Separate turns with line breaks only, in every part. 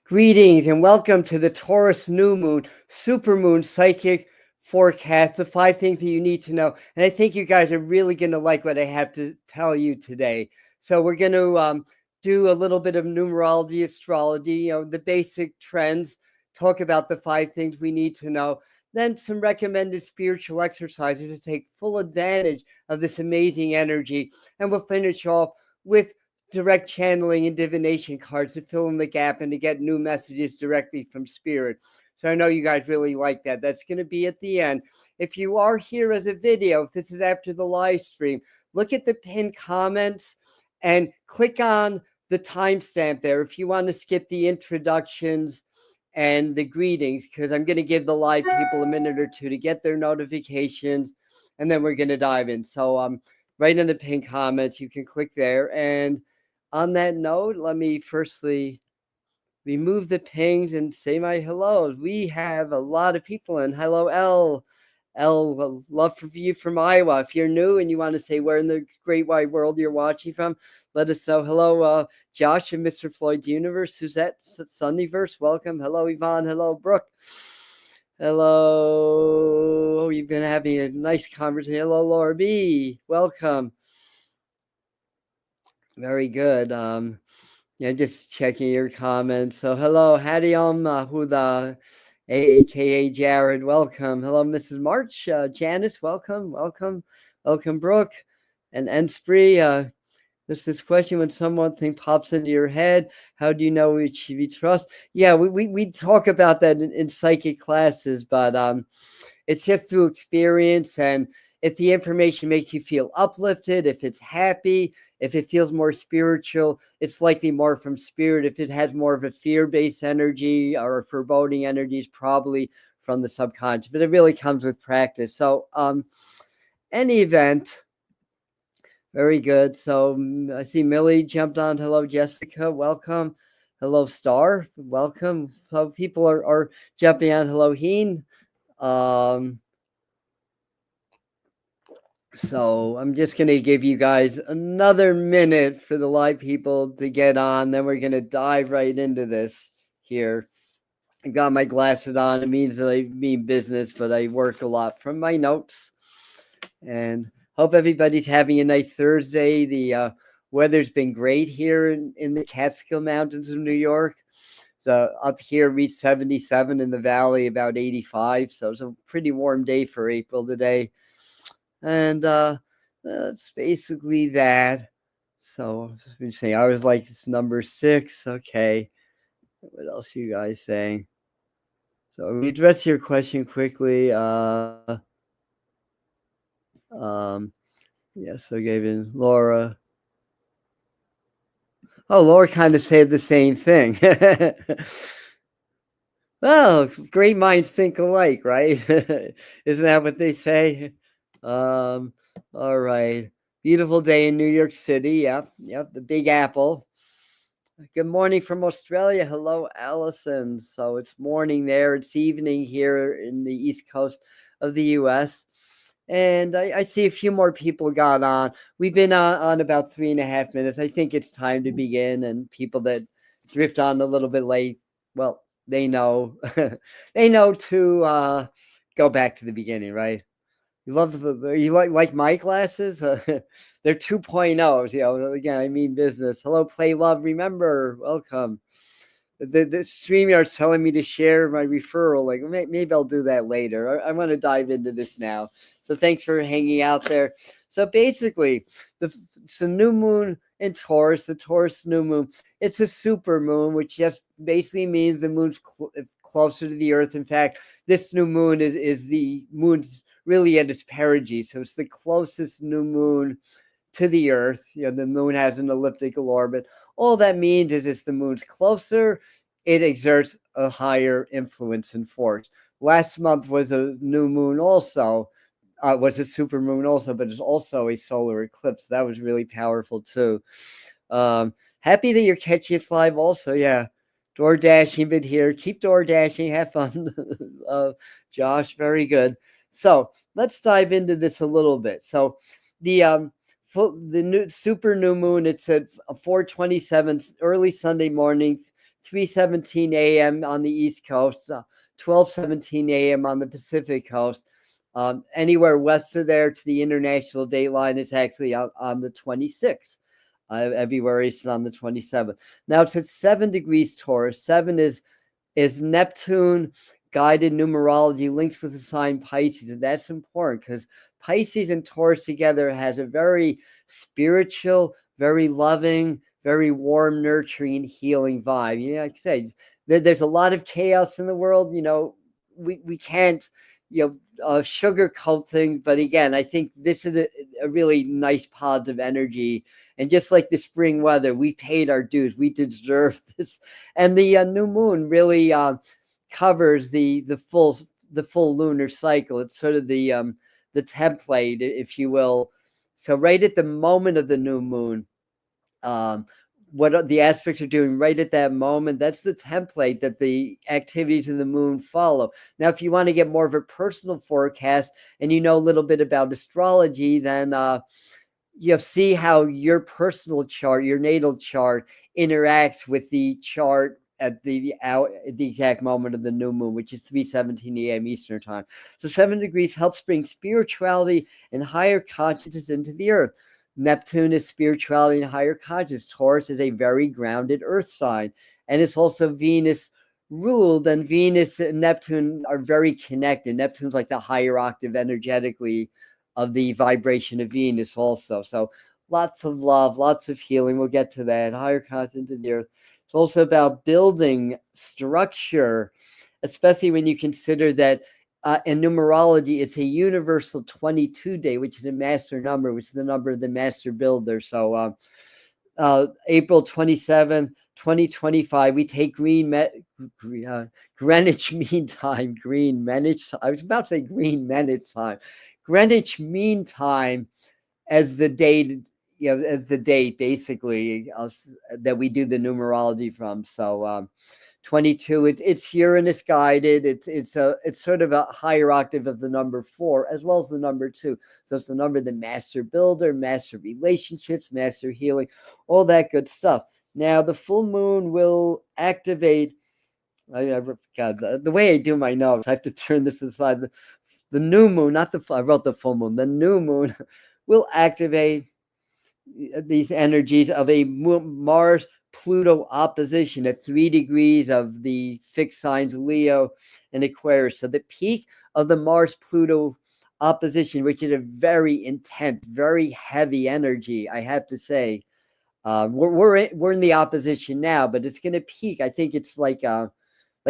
Greetings and welcome to the Taurus New Moon, Supermoon Psychic Forecast, the 5 things that you need to know. And I think you guys are really going to like what I have to tell you today. So we're going to do a little bit of numerology, astrology, the basic trends, talk about the 5 things we need to know, then some recommended spiritual exercises to take full advantage of this amazing energy. And we'll finish off with direct channeling and divination cards to fill in the gap and to get new messages directly from spirit. So I know you guys really like that. That's going to be at the end. If you are here as a video, if this is after the live stream, look at the pinned comments and click on the timestamp there if you want to skip the introductions and the greetings, because I'm going to give the live people a minute or two to get their notifications, and then we're going to dive in. So right in the pinned comments, you can click there. And on that note, let me firstly remove the pings and say my hellos. We have a lot of people in. Hello, L. Love for you from Iowa. If you're new and you want to say where in the great wide world you're watching from, let us know. Hello, Josh and Mr. Floyd's Universe. Suzette, Sunnyverse, welcome. Hello, Yvonne. Hello, Brooke. Hello. You've been having a nice conversation. Hello, Laura B. Welcome. Very good. Just checking your comments. So hello, Hadiom Huda, aka Jared. Welcome. Hello, Mrs. March. Janice, welcome. Welcome, Brooke. And Enspree, there's this question: when something pops into your head, how do you know which should be trust? Yeah, we talk about that in psychic classes, but it's just through experience. And if the information makes you feel uplifted, if it's happy, if it feels more spiritual, it's likely more from spirit. If it has more of a fear-based energy or a foreboding energy, it's probably from the subconscious. But it really comes with practice. So any event, very good. So I see Millie jumped on. Hello, Jessica. Welcome. Hello, Star. Welcome. So people are jumping on. Hello, Heen. So I'm just going to give you guys another minute for the live people to get on. Then we're going to dive right into this here. I got my glasses on. It means that I mean business, but I work a lot from my notes. And hope everybody's having a nice Thursday. The weather's been great here in the Catskill Mountains of New York. So up here reached 77, in the valley about 85. So it's a pretty warm day for April today. And that's basically that. So let me say, I was like, it's number 6. Okay. What else are you guys saying? So we address your question quickly. Yes, so gave in Laura. Oh, Laura kind of said the same thing. Well, great minds think alike, right? Isn't that what they say? All right. Beautiful day in New York City. Yep, the Big Apple. Good morning from Australia. Hello, Allison. So it's morning there. It's evening here in the East Coast of the U.S. And I see a few more people got on. We've been on about 3.5 minutes. I think it's time to begin. And people that drift on a little bit late, well, they know they know to go back to the beginning, right? You like my classes? They're 2.0s. Again, I mean business. Hello, Play Love. Remember, welcome. The StreamYard's telling me to share my referral. Like maybe I'll do that later. I want to dive into this now. So thanks for hanging out there. So basically, it's a new moon in Taurus, the Taurus New Moon. It's a super moon, which just basically means the moon's closer to the Earth. In fact, this new moon is the moon's really at its perigee. So it's the closest new moon to the Earth. The moon has an elliptical orbit. All that means is the moon's closer, it exerts a higher influence and force. Last month was a new moon also, was a super moon also, but it's also a solar eclipse. That was really powerful too. Happy that you're catching us live also. Yeah. Door dashing bit here. Keep door dashing. Have fun. Josh, very good. So let's dive into this a little bit. So the new super new moon, it's at 4:27 early Sunday morning, 3:17 a.m. on the East Coast, 12:17 a.m. on the Pacific Coast. Anywhere west of there to the international date line, it's actually on the 26th. Everywhere it's on the 27th. Now it's at 7 degrees Taurus. 7 is Neptune guided numerology linked with the sign Pisces. And that's important because Pisces and Taurus together has a very spiritual, very loving, very warm, nurturing, healing vibe. Yeah, like I said, there's a lot of chaos in the world. We can't, sugarcoat things. But again, I think this is a really nice positive energy. And just like the spring weather, we paid our dues. We deserve this. And the new moon really covers the full lunar cycle. It's sort of the template, if you will. So right at the moment of the new moon, what the aspects are doing right at that moment, that's the template that the activities of the moon follow. Now, if you want to get more of a personal forecast and you know a little bit about astrology, then you see how your personal chart, your natal chart, interacts with the chart at the exact moment of the new moon, which is 3:17 a.m. Eastern time. So 7 degrees helps bring spirituality and higher consciousness into the earth. Neptune is spirituality and higher consciousness. Taurus is a very grounded earth sign. And it's also Venus ruled, and Venus and Neptune are very connected. Neptune's like the higher octave energetically of the vibration of Venus also. So lots of love, lots of healing. We'll get to that. Higher consciousness of the earth. It's also about building structure, especially when you consider that in numerology, it's a universal 22 day, which is a master number, which is the number of the master builder. So April 27, 2025, we take Greenwich Mean Time, I was about to say Green Minute Time, Greenwich Mean Time as the date, as the date basically that we do the numerology from. So 22, it's Uranus guided. It's sort of a higher octave of the number 4 as well as the number 2. So it's the number of the master builder, master relationships, master healing, all that good stuff. Now the full moon will activate. God, the way I do my notes, I have to turn this aside. The new moon, I wrote the full moon. The new moon will activate these energies of a Mars Pluto opposition at 3 degrees of the fixed signs Leo and Aquarius. So the peak of the Mars Pluto opposition, which is a very intense, very heavy energy, I have to say. We're in the opposition now, but it's going to peak. I think it's like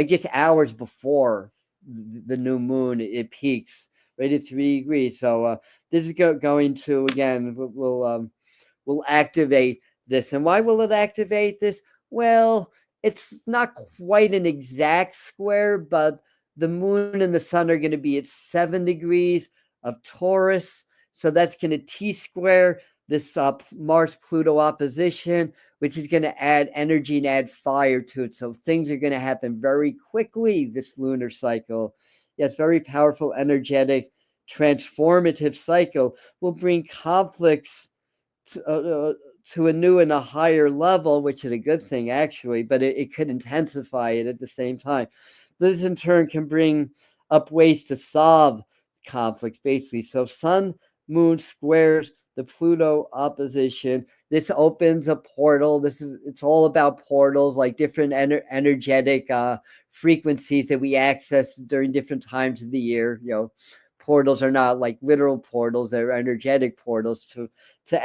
just hours before the new moon. It peaks right at 3 degrees. So this is going to, again, will activate this. And why will it activate this? Well, it's not quite an exact square, but the moon and the sun are going to be at 7 degrees of Taurus. So that's going to T-square this Mars-Pluto opposition, which is going to add energy and add fire to it. So things are going to happen very quickly this lunar cycle. Yes, very powerful, energetic, transformative cycle will bring conflicts to a new and a higher level, which is a good thing, actually, but it could intensify it at the same time. This, in turn, can bring up ways to solve conflicts, basically. So Sun, Moon squares the Pluto opposition. This opens a portal. It's all about portals, like different energetic frequencies that we access during different times of the year. Portals are not like literal portals; they're energetic portals to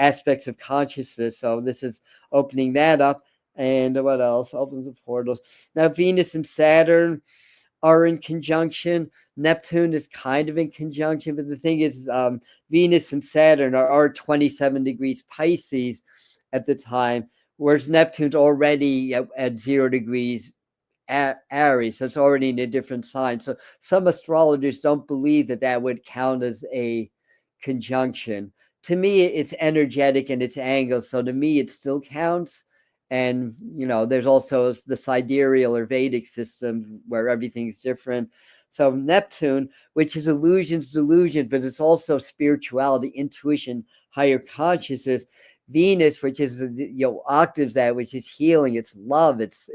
aspects of consciousness. So this is opening that up. And what else opens the portals? Now Venus and Saturn are in conjunction. Neptune is kind of in conjunction, but the thing is, Venus and Saturn are 27 degrees Pisces at the time, whereas Neptune's already at 0 degrees Aries, so it's already in a different sign. So some astrologers don't believe that would count as a conjunction. To me, it's energetic and it's angles, so to me, it still counts. And, there's also the sidereal or Vedic system where everything's different. So Neptune, which is illusions, delusion, but it's also spirituality, intuition, higher consciousness, Venus, which is octaves that, which is healing, it's love, it's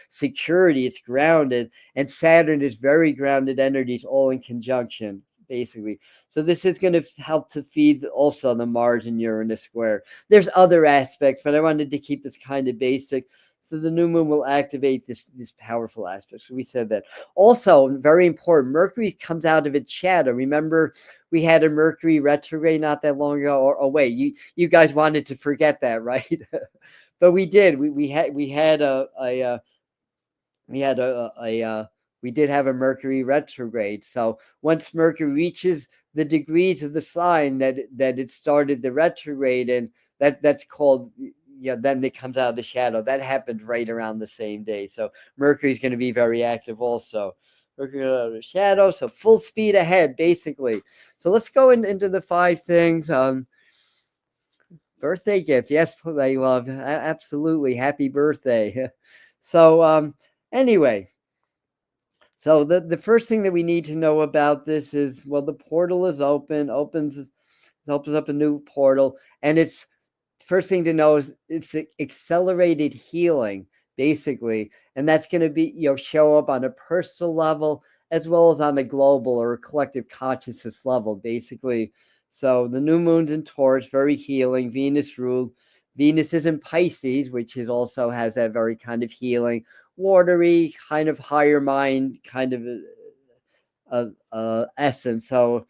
security, it's grounded, and Saturn is very grounded energies, all in conjunction, basically. So this is going to help to feed also the Mars and Uranus square. There's other aspects, but I wanted to keep this kind of basic. So the new moon will activate this powerful aspect. So we said that. Also, very important, Mercury comes out of its shadow. Remember, we had a Mercury retrograde not that long ago. Or wait, you guys wanted to forget that, right? But we did. We did have a Mercury retrograde. So once Mercury reaches the degrees of the sign that it started the retrograde, and that's called, then it comes out of the shadow. That happened right around the same day. So Mercury is going to be very active also. Mercury out of the shadow, so full speed ahead, basically. So let's go into the 5 things. Birthday gift, yes, I love, absolutely, happy birthday. So anyway, so the first thing that we need to know about this is, well, the portal is opens up a new portal, and it's first thing to know is it's accelerated healing, basically, and that's going to be show up on a personal level as well as on a global or collective consciousness level, basically. So the new moon's in Taurus, very healing, Venus ruled. Venus is in Pisces, which is also has that very kind of healing, watery, kind of higher mind kind of essence. So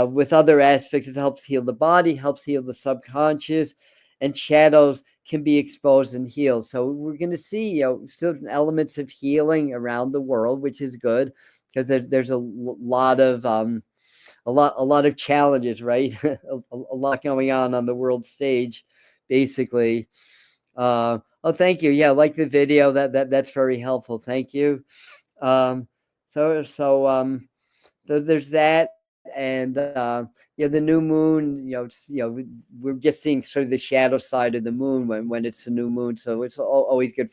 with other aspects, it helps heal the body, helps heal the subconscious, and shadows can be exposed and healed. So we're going to see certain elements of healing around the world, which is good, because there's a lot of a lot of challenges, right? a lot going on the world stage, basically. Oh, thank you. Yeah, I like the video. That's very helpful. Thank you. Um, so there's that, and the new moon. We're just seeing sort of the shadow side of the moon when it's a new moon. So it's always good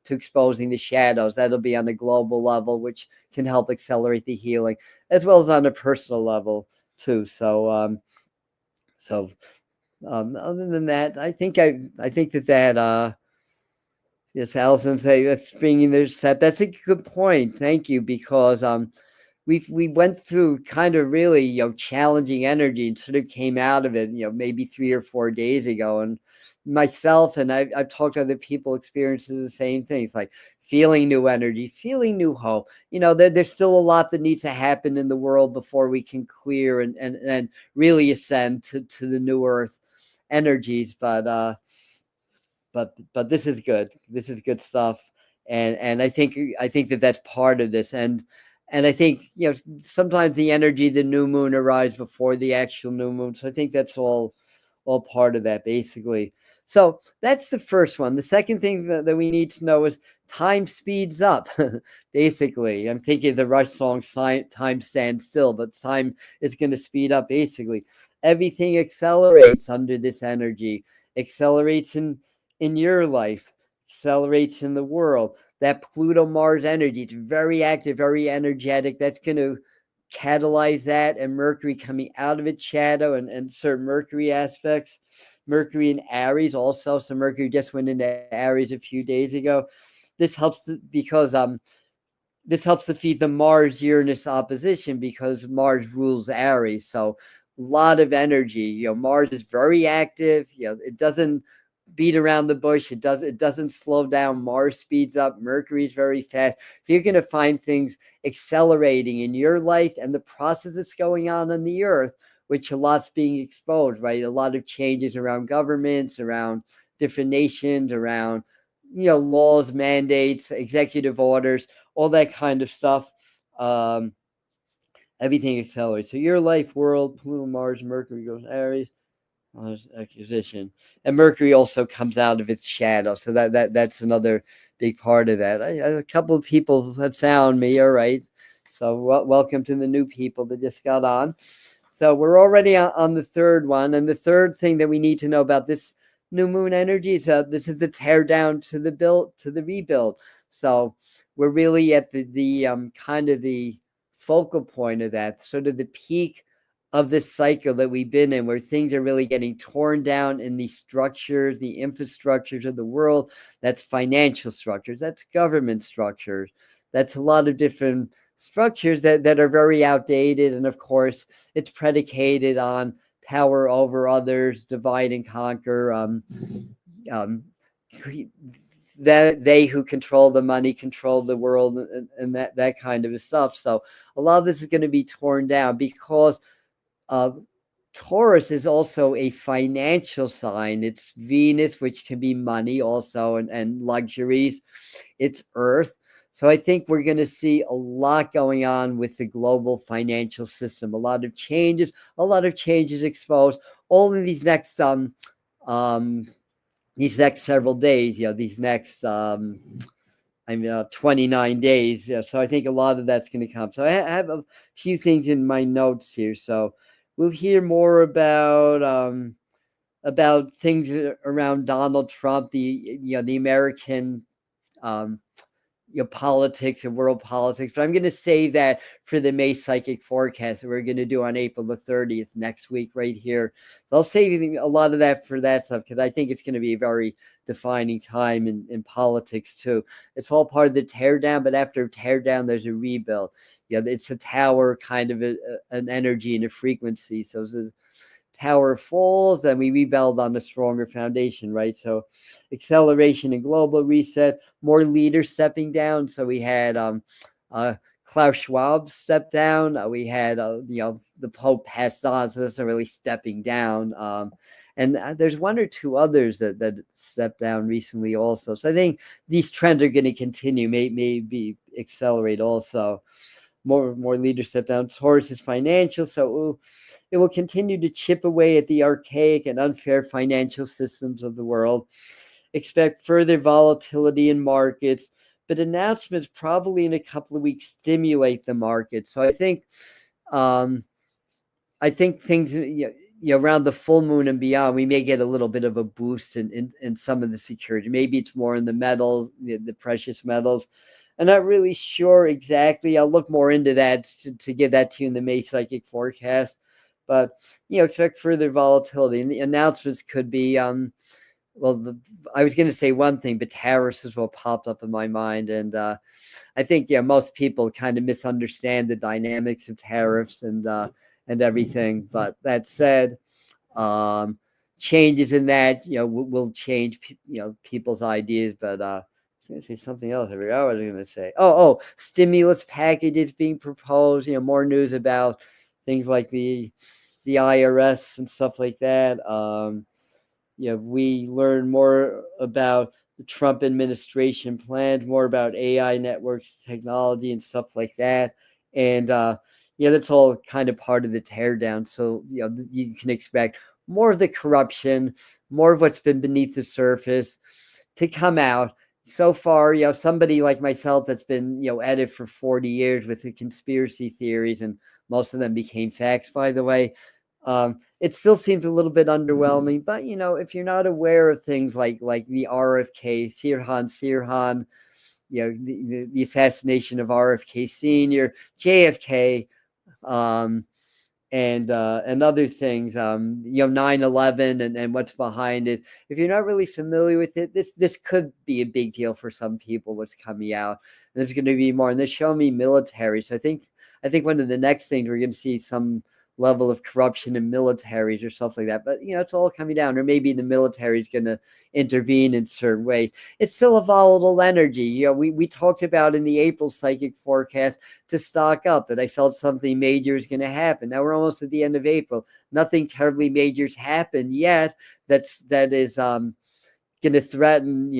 to exposing the shadows. That'll be on a global level, which can help accelerate the healing, as well as on a personal level too. So other than that, I think that yes, Allison say bringing this set. That's a good point. Thank you, because we went through kind of really challenging energy and sort of came out of it maybe 3 or 4 days ago, and myself and I've talked to other people experiences the same things, like feeling new energy, feeling new hope. There's still a lot that needs to happen in the world before we can clear and really ascend to the new earth energies, but this is good. This is good stuff, and I think that that's part of this, and I think sometimes the energy of the new moon arrives before the actual new moon. So I think that's all part of that, basically. So that's the first one. The second thing that we need to know is time speeds up. Basically, I'm thinking of the Rush song "Time Stands Still," but time is going to speed up. Basically, everything accelerates under this energy. Accelerates in your life, accelerates in the world. That Pluto Mars energy, it's very active, very energetic. That's going to catalyze that, and Mercury coming out of its shadow, and certain Mercury aspects. Mercury in Aries also. So Mercury just went into Aries a few days ago. This helps because this helps to feed the Mars Uranus opposition, because Mars rules Aries. So a lot of energy. Mars is very active. It doesn't beat around the bush. It doesn't slow down. Mars speeds up. Mercury is very fast. So you're going to find things accelerating in your life and the process that's going on the earth, which a lot's being exposed, right? A lot of changes around governments, around different nations, around laws, mandates, executive orders, all that kind of stuff. Everything accelerates. So your life, world, Pluto, Mars, Mercury goes Aries, acquisition, and Mercury also comes out of its shadow. So that's another big part of that. A couple of people have found me. All right. So welcome to the new people that just got on. So we're already on the third one, and the third thing that we need to know about this new moon energy is this is the tear down to the rebuild. So we're really at the kind of the focal point of that, sort of the peak of this cycle that we've been in, where things are really getting torn down in the structures, the infrastructures of the world. That's financial structures, that's government structures, that's a lot of different structures that are very outdated. And of course, it's predicated on power over others, divide and conquer. Um, that they who control the money control the world, and that kind of stuff. So a lot of this is going to be torn down because Taurus is also a financial sign. It's Venus, which can be money also, and luxuries. It's Earth. So I think we're going to see a lot going on with the global financial system. A lot of changes exposed. All in these next several days. These next 29 days. Yeah, so I think a lot of that's going to come. So I have a few things in my notes here. So we'll hear more about things around Donald Trump, the American politics and world politics. But I'm going to save that for the May psychic forecast that we're going to do on April the 30th next week right here. So I'll save a lot of that for that stuff because I think it's going to be a very defining time in politics too. It's all part of the teardown, but after a teardown, there's a rebuild. It's a tower kind of an energy and a frequency. So the tower falls, and we rebuild on a stronger foundation, right? So acceleration and global reset, more leaders stepping down. So we had Klaus Schwab step down. We had the Pope passed on, so that's not really stepping down. And there's one or two others that stepped down recently also. So I think these trends are going to continue, maybe accelerate also. More leaders step down. Taurus is financial, so it will continue to chip away at the archaic and unfair financial systems of the world. Expect further volatility in markets, but announcements probably in a couple of weeks stimulate the market. So I think things around the full moon and beyond, we may get a little bit of a boost in some of the security. Maybe it's more in the metals, the precious metals. I'm not really sure exactly. I'll look more into that to give that to you in the May psychic forecast. But expect further volatility, and the announcements could be I was going to say one thing, but tariffs is what popped up in my mind, and I think most people kind of misunderstand the dynamics of tariffs and everything. But that said, changes in that will change people's ideas. But I was going to say something else. I forgot what I was going to say. Stimulus packages being proposed. More news about things like the IRS and stuff like that. We learn more about the Trump administration plans, more about AI networks, technology, and stuff like that. And that's all kind of part of the teardown. So you can expect more of the corruption, more of what's been beneath the surface to come out. So far, somebody like myself that's been, at it for 40 years with the conspiracy theories, and most of them became facts, by the way. It still seems a little bit underwhelming, but if you're not aware of things like the RFK, Sirhan, the assassination of RFK Sr., JFK, and other things, 9/11 and what's behind it. If you're not really familiar with it, this could be a big deal for some people. What's coming out, and there's going to be more. And they show me military, so I think one of the next things we're going to see some level of corruption in militaries or stuff like that. But it's all coming down, or maybe the military is going to intervene in certain ways. It's still a volatile energy. We talked about in the April psychic forecast to stock up, that I felt something major is going to happen. Now we're almost at the end of April. Nothing terribly major's happened yet. That is going to threaten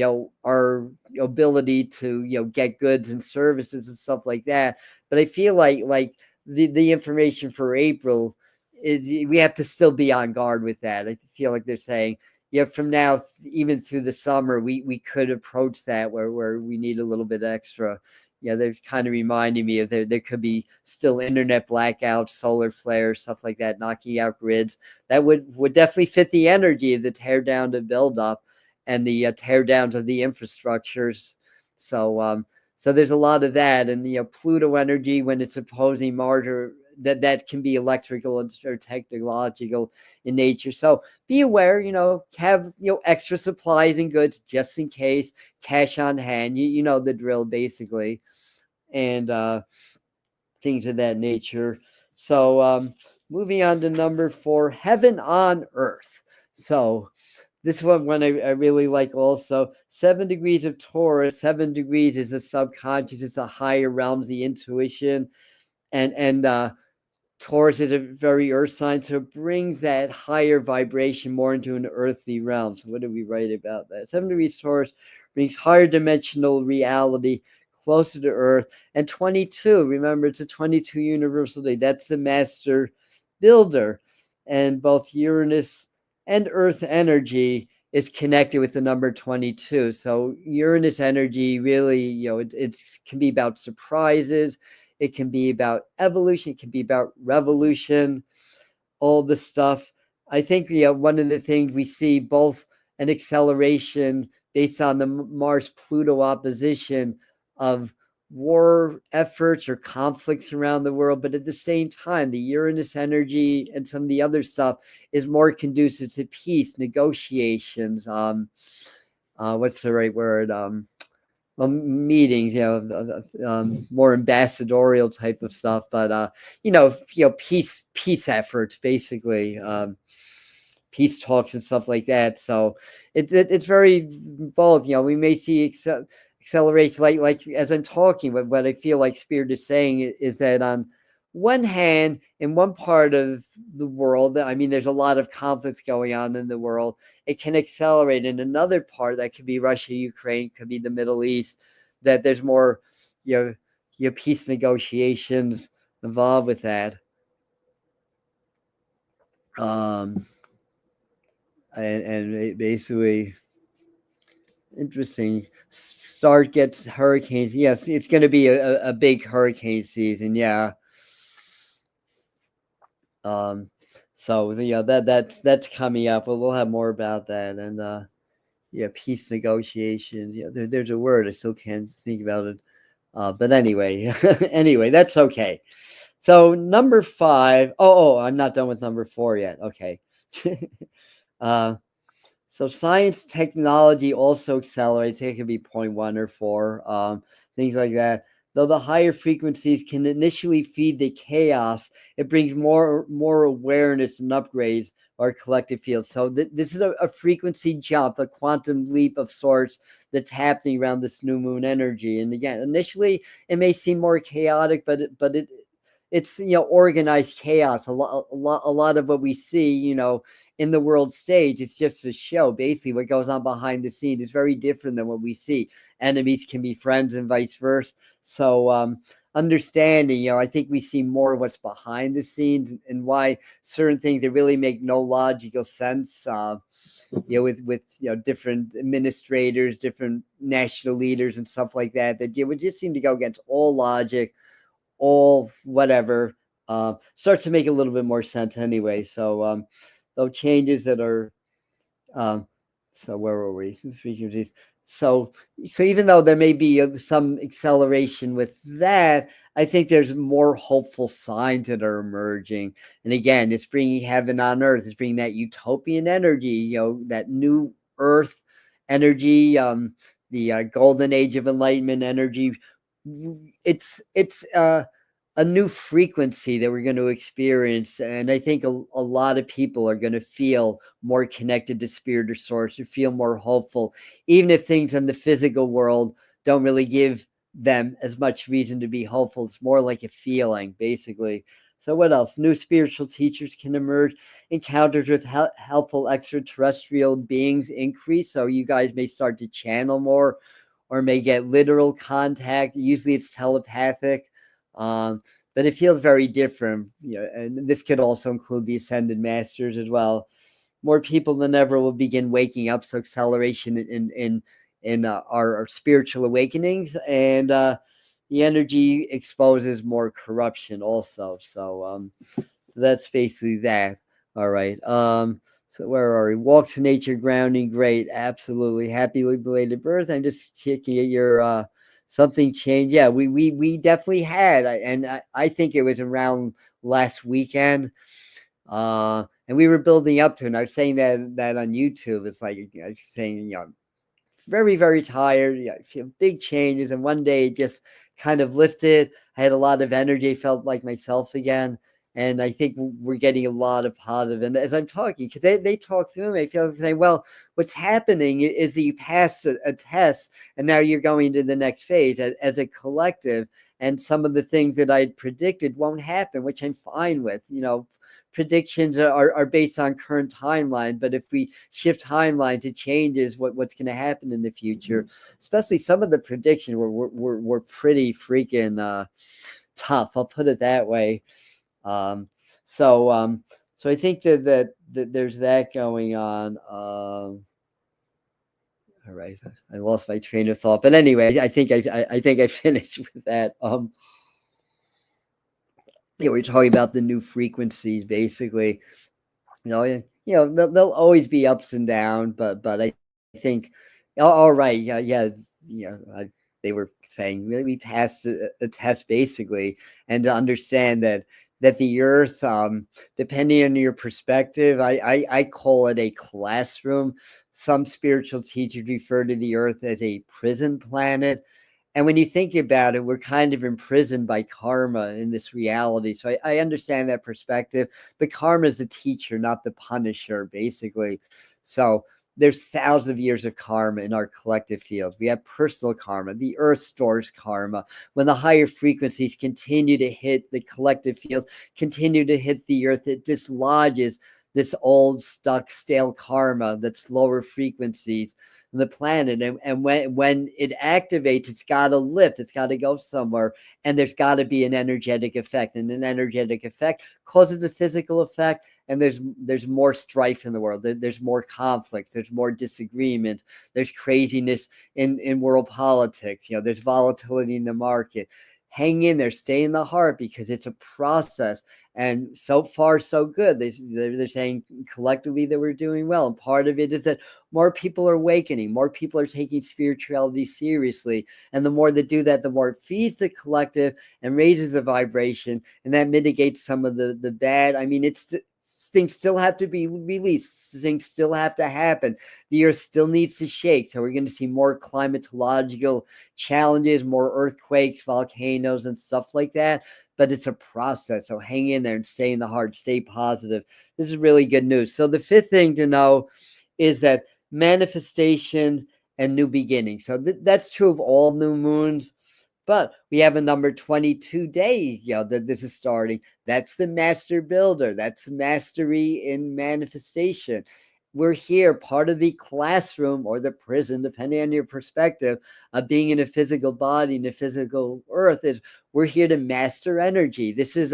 our ability to get goods and services and stuff like that. But I feel like the information for April is, we have to still be on guard with that. I feel like they're saying, from now even through the summer, we could approach that where we need a little bit extra. They're kind of reminding me of there could be still internet blackouts, solar flares, stuff like that, knocking out grids. That would definitely fit the energy of the tear down to build up, and the tear downs of the infrastructures. So there's a lot of that. And Pluto energy, when it's opposing Mars that can be electrical or technological in nature. So be aware, have extra supplies and goods just in case, cash on hand, you know the drill basically, and things of that nature. So moving on to number 4, heaven on earth. So this one I really like also. 7 degrees of Taurus. 7 degrees is the subconscious, it's the higher realms, the intuition, and Taurus is a very earth sign, so it brings that higher vibration more into an earthly realm. So what do we write about that? 7 degrees Taurus brings higher dimensional reality closer to earth. And 22, remember, it's a 22 universal day. That's the master builder. And both Uranus and Earth energy is connected with the number 22. So Uranus energy really, it can be about surprises. It can be about evolution. It can be about revolution, all the stuff. I think one of the things we see both an acceleration based on the Mars-Pluto opposition of war efforts or conflicts around the world, but at the same time, the Uranus energy and some of the other stuff is more conducive to peace, negotiations. What's the right word? Meetings, more ambassadorial type of stuff, but peace efforts, basically, peace talks and stuff like that. So it's very both. We may see acceleration, like as I'm talking, what I feel like Spirit is saying is that on one hand, in one part of the world, I mean, there's a lot of conflicts going on in the world. It can accelerate in another part that could be Russia, Ukraine, could be the Middle East, that there's more, peace negotiations involved with that. And basically, interesting. Start gets hurricanes. Yes, it's going to be a big hurricane season. Yeah. So that's coming up, but we'll have more about that. And peace negotiations. There's a word I still can't think about it. But anyway, anyway, that's okay. So number 5. Oh, I'm not done with number 4 yet. Okay. So science, technology also accelerates. It could be 0.1 or 4, things like that. Though the higher frequencies can initially feed the chaos, it brings more awareness and upgrades our collective field. So this is a frequency jump, a quantum leap of sorts that's happening around this new moon energy. And again, initially it may seem more chaotic, but it's organized chaos. A lot of what we see, in the world stage, it's just a show. Basically, what goes on behind the scenes is very different than what we see. Enemies can be friends and vice versa. So understanding, I think we see more of what's behind the scenes and why certain things that really make no logical sense. With different administrators, different national leaders, and stuff like that would just seem to go against all logic, all whatever, start to make a little bit more sense anyway. So those changes that are so where were we? So even though there may be some acceleration with that, I think there's more hopeful signs that are emerging. And again, it's bringing heaven on earth. It's bringing that utopian energy, that new earth energy, the golden age of enlightenment energy. It's a new frequency that we're going to experience. And I think a lot of people are going to feel more connected to spirit or source, or feel more hopeful, even if things in the physical world don't really give them as much reason to be hopeful. It's more like a feeling, basically. So what else? New spiritual teachers can emerge. Encounters with helpful extraterrestrial beings increase. So you guys may start to channel more, or may get literal contact. Usually it's telepathic. But it feels very different, and this could also include the ascended masters as well. More people than ever will begin waking up. So acceleration in our spiritual awakenings, and the energy exposes more corruption also. So that's basically that. All right. So where are we? Walk to nature, grounding, great, absolutely. Happy belated birth. I'm just checking at your something changed. Yeah, we definitely had, and I think it was around last weekend. And we were building up to it. And I was saying that on YouTube. It's like, I was saying, very, very tired. Yeah, I feel big changes. And one day it just kind of lifted. I had a lot of energy, felt like myself again. And I think we're getting a lot of positive. And as I'm talking, because they talk through me, I feel like saying, well, what's happening is that you passed a test and now you're going to the next phase as a collective. And some of the things that I'd predicted won't happen, which I'm fine with. Predictions are based on current timeline, but if we shift timelines, it changes what's going to happen in the future. Especially some of the predictions were pretty freaking tough. I'll put it that way. So I think that there's that going on. All right, I lost my train of thought, but anyway, I think I finished with that. Yeah, we're talking about the new frequencies, basically. There'll always be ups and downs, but I think, all right, they were saying really we passed a test basically, and to understand that the Earth, depending on your perspective, I call it a classroom. Some spiritual teachers refer to the Earth as a prison planet. And when you think about it, we're kind of imprisoned by karma in this reality. So I understand that perspective. But karma is the teacher, not the punisher, basically. So there's thousands of years of karma in our collective field. We have personal karma. The earth stores karma. When the higher frequencies continue to hit the collective fields, continue to hit the earth, it dislodges this old, stuck, stale karma that's lower frequencies in the planet. And when it activates, it's got to lift, it's got to go somewhere, and there's got to be an energetic effect. And an energetic effect causes a physical effect, and there's more strife in the world. There's more conflicts, there's more disagreement, there's craziness in world politics. There's volatility in the market. Hang in there, stay in the heart, because it's a process. And so far, so good. They're saying collectively that we're doing well. And part of it is that more people are awakening, more people are taking spirituality seriously. And the more they do that, the more it feeds the collective and raises the vibration. And that mitigates some of the bad. I mean, things still have to be released. Things still have to happen. The earth still needs to shake. So we're going to see more climatological challenges, more earthquakes, volcanoes, and stuff like that. But it's a process. So hang in there and stay in the heart, stay positive. This is really good news. So the fifth thing to know is that manifestation and new beginnings. So that's true of all new moons. But we have a number 22 day, that this is starting. That's the master builder. That's mastery in manifestation. We're here, part of the classroom or the prison, depending on your perspective, of being in a physical body, in a physical earth, is we're here to master energy. This is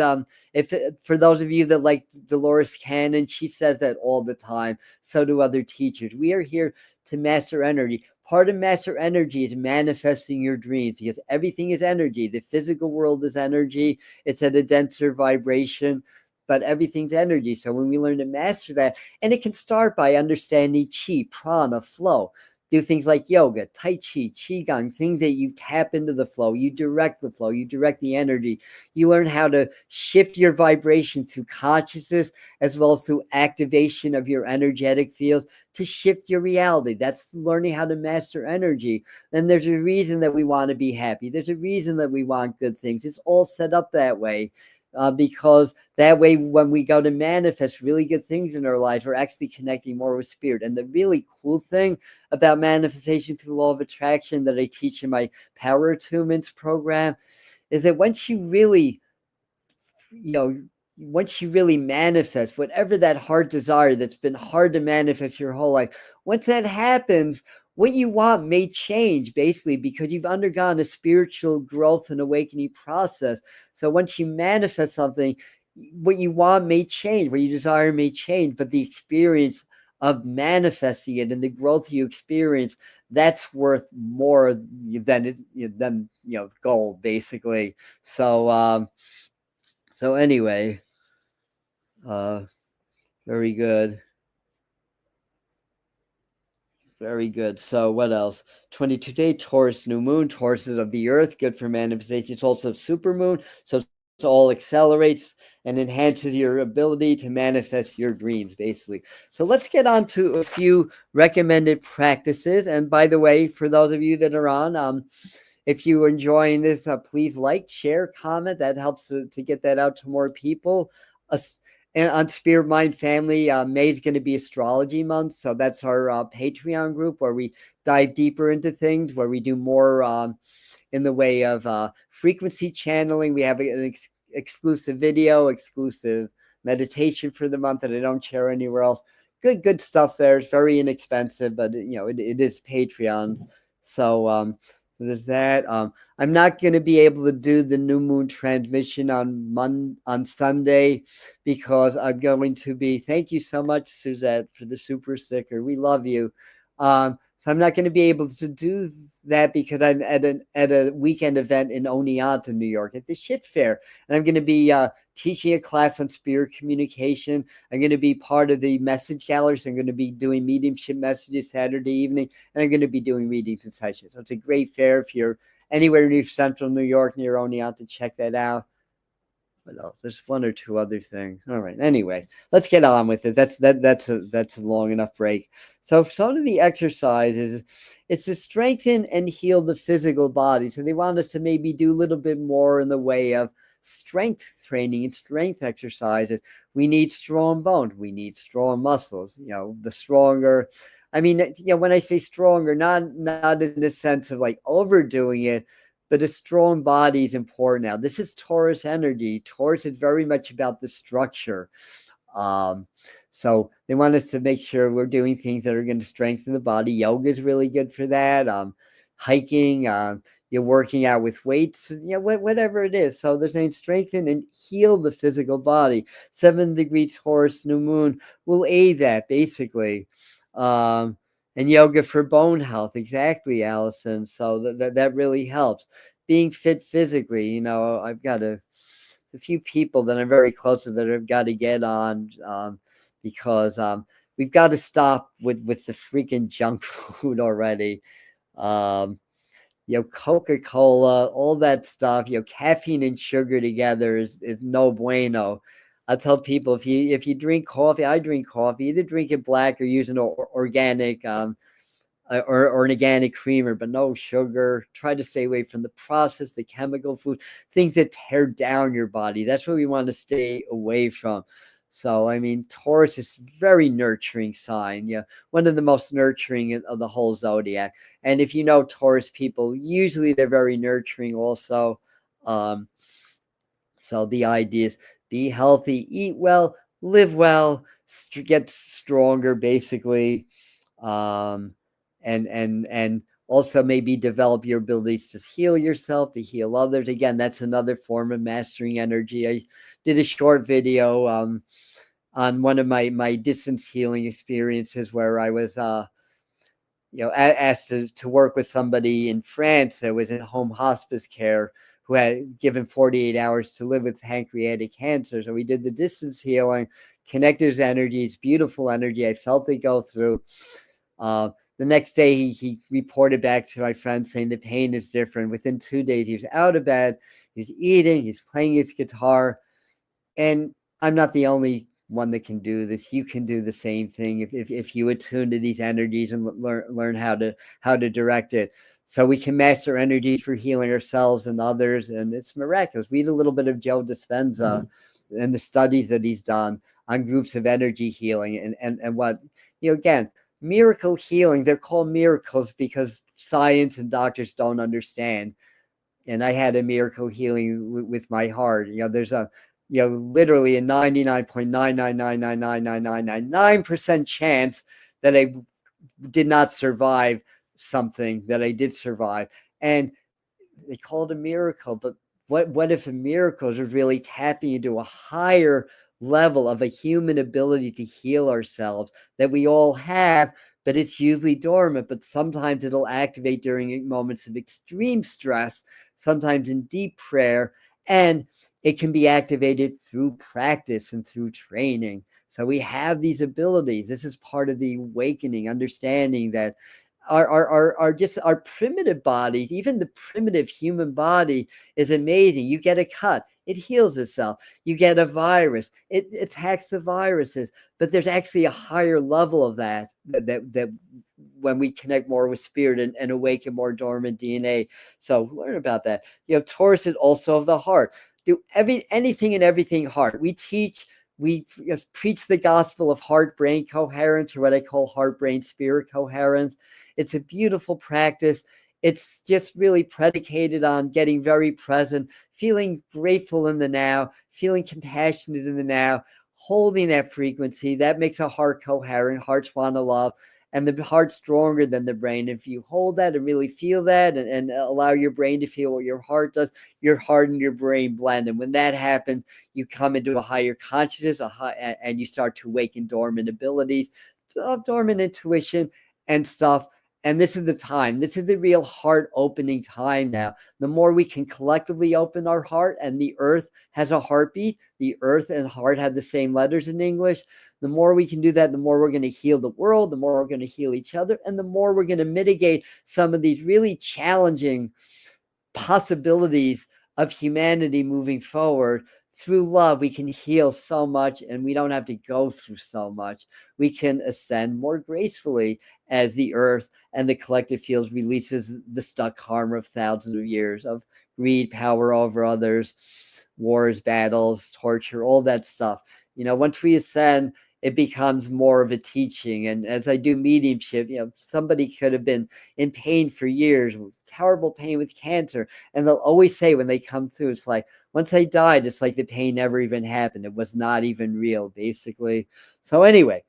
if for those of you that like Dolores Cannon, she says that all the time. So do other teachers. We are here to master energy. Part of master energy is manifesting your dreams, because everything is energy. The physical world is energy. It's at a denser vibration, but everything's energy. So when we learn to master that, and it can start by understanding chi, prana, flow. Do things like yoga, tai chi, qigong, things that you tap into the flow. You direct the flow. You direct the energy. You learn how to shift your vibration through consciousness, as well as through activation of your energetic fields to shift your reality. That's learning how to master energy. And there's a reason that we want to be happy. There's a reason that we want good things. It's all set up that way. Because that way, when we go to manifest really good things in our life, we're actually connecting more with spirit. And the really cool thing about manifestation through law of attraction that I teach in my Power Attunements program is that once you really manifest whatever that heart desire that's been hard to manifest your whole life, once that happens, what you want may change, basically, because you've undergone a spiritual growth and awakening process. So once you manifest something, what you want may change, what you desire may change, but the experience of manifesting it and the growth you experience, that's worth more than gold, basically. So anyway, very good. Very good. So what else? 22 day Taurus New Moon. Taurus is of the Earth, good for manifestation. It's also supermoon, so it all accelerates and enhances your ability to manifest your dreams, basically. So let's get on to a few recommended practices. And by the way, for those of you that are on, if you're enjoying this, please like, share, comment. That helps to get that out to more people. And on Spirit Mind Family, May is going to be astrology month. So that's our Patreon group where we dive deeper into things, where we do more in the way of frequency channeling. We have an exclusive video, exclusive meditation for the month that I don't share anywhere else. Good stuff there. It's very inexpensive, but it is Patreon. So there's that. I'm not going to be able to do the new moon transmission on Sunday because I'm going to be. Thank you so much, Suzette, for the super sticker. We love you. So I'm not going to be able to do that because I'm at a weekend event in Oneonta, New York, at the Ship Fair, and I'm going to be teaching a class on spirit communication. I'm going to be part of the message gallery, so I'm going to be doing mediumship messages Saturday evening, and I'm going to be doing readings and sessions. So it's a great fair. If you're anywhere near Central New York, near Oneonta, check that out. What else? There's one or two other things. All right. Anyway, let's get on with it. That's a long enough break. So some of the exercises, it's to strengthen and heal the physical body. So they want us to maybe do a little bit more in the way of strength training and strength exercises. We need strong bones. We need strong muscles. The stronger. I mean, when I say stronger, not in the sense of like overdoing it, but a strong body is important now. This is Taurus energy. Taurus is very much about the structure. So they want us to make sure we're doing things that are going to strengthen the body. Yoga is really good for that. Hiking, you're working out with weights, whatever it is. So they're saying strengthen and heal the physical body. 7-degree Taurus New Moon will aid that, basically. And yoga for bone health. Exactly, Allison. So that really helps. Being fit physically, I've got a few people that I'm very close to that I've got to get on because we've got to stop with the freaking junk food already. Coca-Cola, all that stuff, caffeine and sugar together is no bueno. I tell people if you drink coffee, I drink coffee, either drink it black or use an organic or an organic creamer, but no sugar. Try to stay away from the processed, the chemical food, things that tear down your body. That's what we want to stay away from. So, I mean, Taurus is a very nurturing sign. One of the most nurturing of the whole zodiac. And if you know Taurus people, usually they're very nurturing also. So the idea is be healthy, eat well, live well, get stronger, basically. And also maybe develop your abilities to heal yourself, to heal others. Again, that's another form of mastering energy. I did a short video on one of my distance healing experiences where I was asked to work with somebody in France that was in home hospice care who had given 48 hours to live with pancreatic cancer. So we did the distance healing, connected his energy. It's beautiful energy. I felt it go through. The next day, he reported back to my friend saying the pain is different. Within 2 days, he was out of bed, he was eating, he's playing his guitar. And I'm not the only one that can do this. You can do the same thing if you attune to these energies and learn how to direct it. So we can master energies for healing ourselves and others, and it's miraculous. Read a little bit of Joe Dispenza and the studies that he's done on groups of energy healing and what, again, miracle healing. They're called miracles because science and doctors don't understand. And I had a miracle healing with my heart. There's literally a 99.999999999% chance that I did not survive something that I did survive. And they call it a miracle. But what if a miracle is really tapping into a higher level of a human ability to heal ourselves that we all have, but it's usually dormant, but sometimes it'll activate during moments of extreme stress, sometimes in deep prayer. And it can be activated through practice and through training. So we have these abilities. This is part of the awakening, understanding that our primitive body, even the primitive human body, is amazing. You get a cut, it heals itself. You get a virus, it attacks the viruses. But there's actually a higher level of that when we connect more with spirit and awaken more dormant DNA. So learn about that. Taurus is also of the heart. Do anything and everything heart. We preach the gospel of heart-brain coherence, or what I call heart-brain-spirit coherence. It's a beautiful practice. It's just really predicated on getting very present, feeling grateful in the now, feeling compassionate in the now, holding that frequency. That makes a heart coherent. Hearts want to love, and the heart's stronger than the brain. If you hold that and really feel that, and allow your brain to feel what your heart does, your heart and your brain blend. And when that happens, you come into a higher consciousness, and you start to awaken dormant abilities, dormant intuition and stuff. And this is the time. This is the real heart opening time now. The more we can collectively open our heart, and the earth has a heartbeat. The earth and heart have the same letters in English. The more we can do that, the more we're going to heal the world, the more we're going to heal each other, and the more we're going to mitigate some of these really challenging possibilities of humanity moving forward. Through love, we can heal so much, and we don't have to go through so much. We can ascend more gracefully as the earth and the collective fields releases the stuck karma of thousands of years of greed, power over others, wars, battles, torture, all that stuff. Once we ascend, it becomes more of a teaching. And as I do mediumship, somebody could have been in pain for years, terrible pain with cancer. And they'll always say when they come through, it's like, once I died, it's like the pain never even happened. It was not even real, basically. So anyway,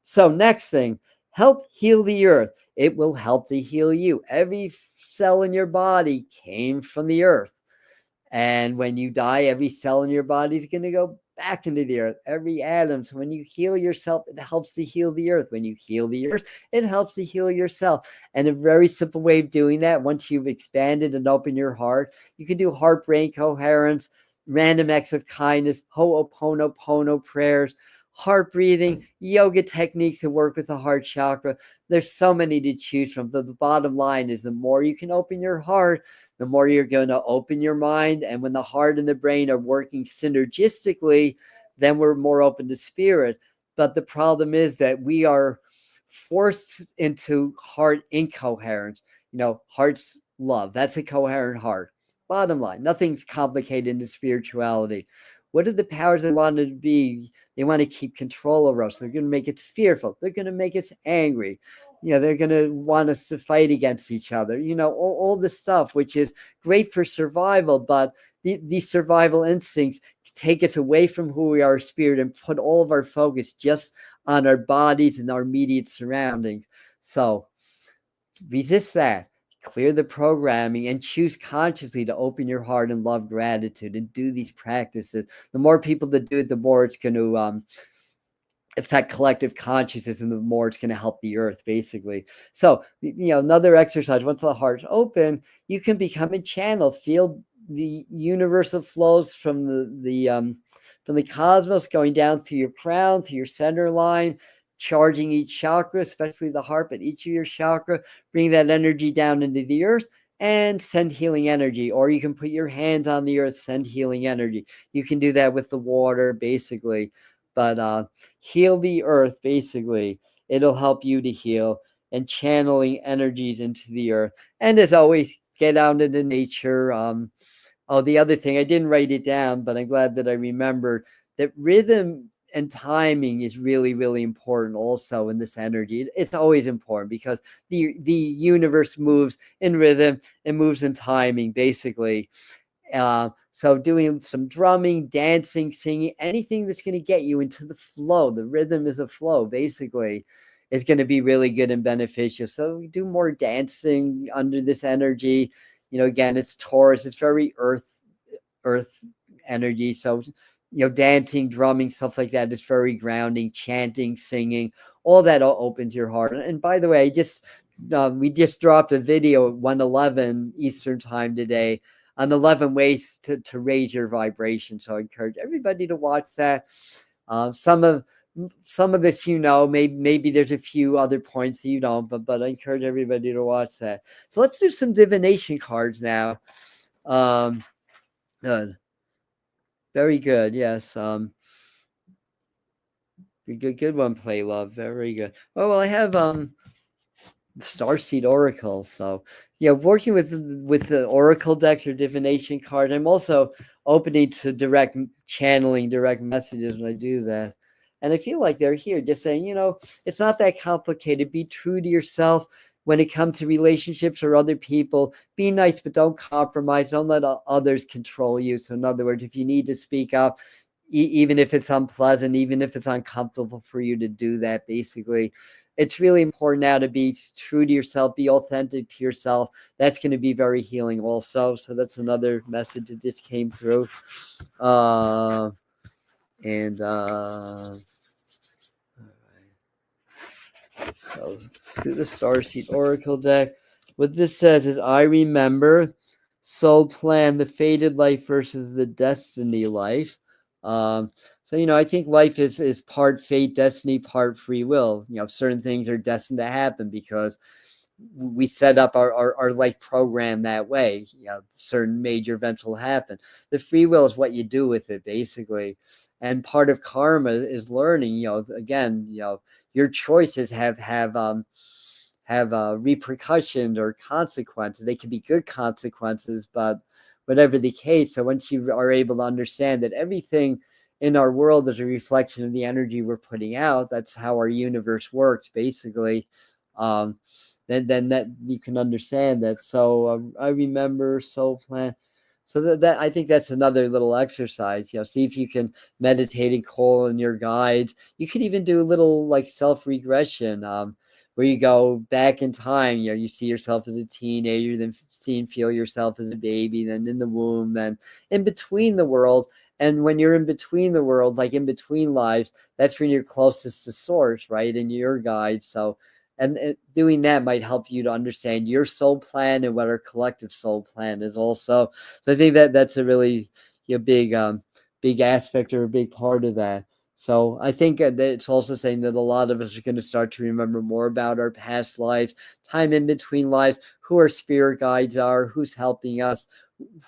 so next thing, help heal the earth. It will help to heal you. Every cell in your body came from the earth. And when you die, every cell in your body is going to go back into the earth, every atom. So when you heal yourself, it helps to heal the earth. When you heal the earth, it helps to heal yourself. And a very simple way of doing that, once you've expanded and opened your heart, you can do heart-brain coherence, random acts of kindness, ho'oponopono prayers, heart breathing, yoga techniques to work with the heart chakra. There's so many to choose from. But the bottom line is the more you can open your heart, the more you're going to open your mind. And when the heart and the brain are working synergistically, then we're more open to spirit. But the problem is that we are forced into heart incoherence. Heart's love. That's a coherent heart. Bottom line, nothing's complicated in spirituality. What are the powers they want to be? They want to keep control over us. They're going to make us fearful. They're going to make us angry. They're going to want us to fight against each other. All this stuff, which is great for survival, but these survival instincts take us away from who we are, spirit, and put all of our focus just on our bodies and our immediate surroundings. So resist that. Clear the programming and choose consciously to open your heart and love gratitude and do these practices. The more people that do it, the more it's going to affect collective consciousness, and the more it's going to help the earth, basically. So, another exercise, once the heart's open, you can become a channel, feel the universal flows from the cosmos going down through your crown, through your center line, charging each chakra, especially the heart, but each of your chakra, bring that energy down into the earth and send healing energy. Or you can put your hands on the earth, send healing energy. You can do that with the water, basically. But heal the earth, basically. It'll help you to heal, and channeling energies into the earth. And as always, get out into nature. The other thing, I didn't write it down, but I'm glad that I remembered that rhythm and timing is really, really important also in this energy. It's always important because the universe moves in rhythm and moves in timing, basically. So doing some drumming, dancing, singing, anything that's going to get you into the flow. The rhythm is a flow, basically, is going to be really good and beneficial. So we do more dancing under this energy. Again, it's Taurus. It's very earth energy. So dancing, drumming, stuff like that is very grounding. Chanting, singing, all that opens your heart. And by the way, we just dropped a video at 1:11 Eastern time today on 11 ways to raise your vibration. So I encourage everybody to watch that. Some of this, maybe there's a few other points that you don't, but I encourage everybody to watch that. So let's do some divination cards now. Good. Very good. Yes. Good one, Play Love. Very good. Oh, well, I have Starseed Oracle. So yeah, working with the Oracle decks or divination card. I'm also opening to direct channeling, direct messages when I do that. And I feel like they're here just saying, it's not that complicated. Be true to yourself when it comes to relationships or other people. Be nice, but don't compromise. Don't let others control you. So in other words, if you need to speak up, even if it's unpleasant, even if it's uncomfortable for you to do that, basically, it's really important now to be true to yourself, be authentic to yourself. That's going to be very healing also. So that's another message that just came through. So through the Starseed Oracle deck, what this says is, I remember, soul plan, the fated life versus the destiny life. So I think life is part fate, destiny, part free will. Certain things are destined to happen because we set up our life program that way. Certain major events will happen. The free will is what you do with it, basically. And part of karma is learning. Again, your choices have repercussions or consequences. They can be good consequences, but whatever the case. So once you are able to understand that everything in our world is a reflection of the energy we're putting out, that's how our universe works, basically. Then that you can understand that. So I remember soul plan. So that I think that's another little exercise. See if you can meditate and call in your guides. You could even do a little like self-regression, where you go back in time. You see yourself as a teenager, then see and feel yourself as a baby, then in the womb, then in between the world. And when you're in between the worlds, like in between lives, that's when you're closest to source, right? And your guide. So, and doing that might help you to understand your soul plan and what our collective soul plan is also. So I think that's a really big aspect or a big part of that. So I think that it's also saying that a lot of us are going to start to remember more about our past lives, time in between lives, who our spirit guides are, who's helping us,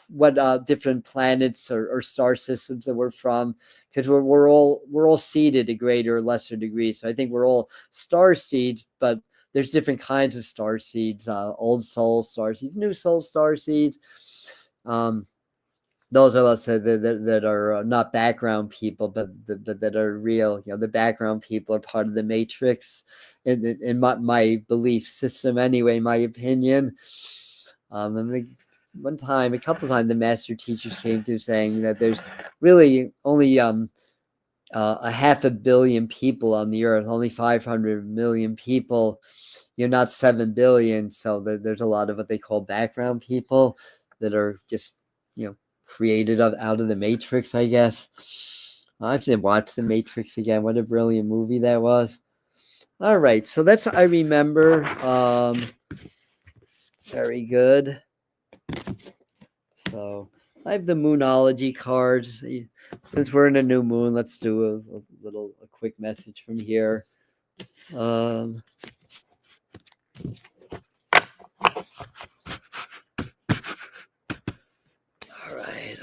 what different planets or star systems that we're from, because we're all seeded to greater or lesser degree. So I think we're all star seeds, but there's different kinds of star seeds, old soul star seeds, new soul star seeds. Those of us that are not background people, but that are real. The background people are part of the matrix, in my belief system anyway, my opinion. And one time, a couple of times, the master teachers came through saying that there's really only a 500 million people on the earth, only 500 million people. You're not 7 billion. So there's a lot of what they call background people that are just, created out of the Matrix, I guess. I have to watch the Matrix again. What a brilliant movie that was. All right. So that's, I remember. Very good. So I have the Moonology cards. Since we're in a new moon, let's do a quick message from here. All right.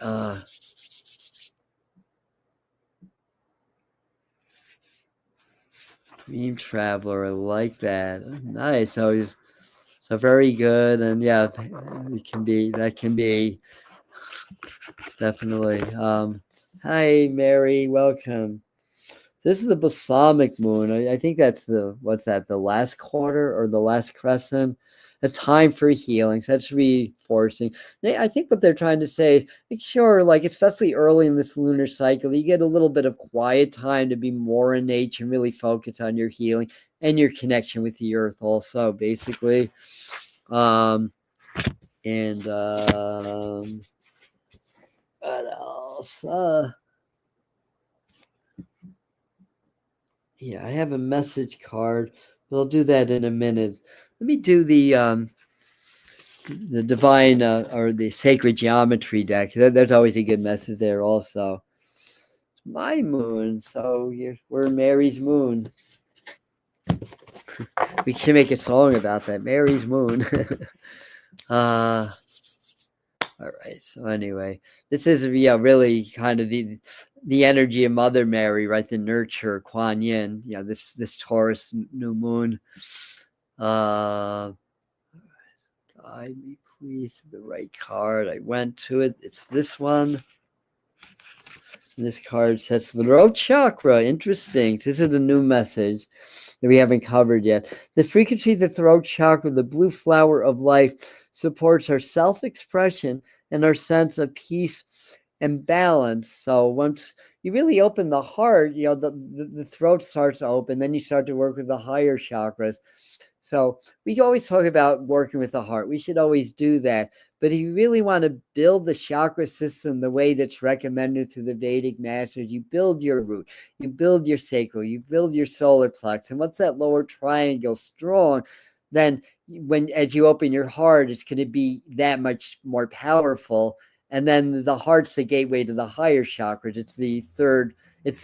Dream Traveler, I like that. Nice. So very good, and yeah, that can be definitely. Hi, Mary, welcome. This is the balsamic moon. I think that's what's that? The last quarter or the last crescent? A time for healing. So that's reinforcing. I think what they're trying to say, make sure, like especially early in this lunar cycle, you get a little bit of quiet time to be more in nature and really focus on your healing and your connection with the earth. Also, basically, and what else? Yeah, I have a message card. We'll do that in a minute. Let me do the the divine or the sacred geometry deck. There's always a good message there also. My moon. So we're Mary's moon. We should make a song about that. Mary's moon. All right. So anyway, this is really kind of the energy of Mother Mary, right? The nurture, Kuan Yin. This Taurus new moon. Guide me, please, to the right card. I went to it. It's this one. And this card says the throat chakra. Interesting. This is a new message that we haven't covered yet. The frequency of the throat chakra, the blue flower of life, supports our self-expression and our sense of peace and balance. So once you really open the heart, the throat starts to open. Then you start to work with the higher chakras. So we always talk about working with the heart. We should always do that. But if you really want to build the chakra system the way that's recommended through the Vedic masters, you build your root, you build your sacral, you build your solar plex. And once that lower triangle strong, then as you open your heart, it's going to be that much more powerful. And then the heart's the gateway to the higher chakras. It's the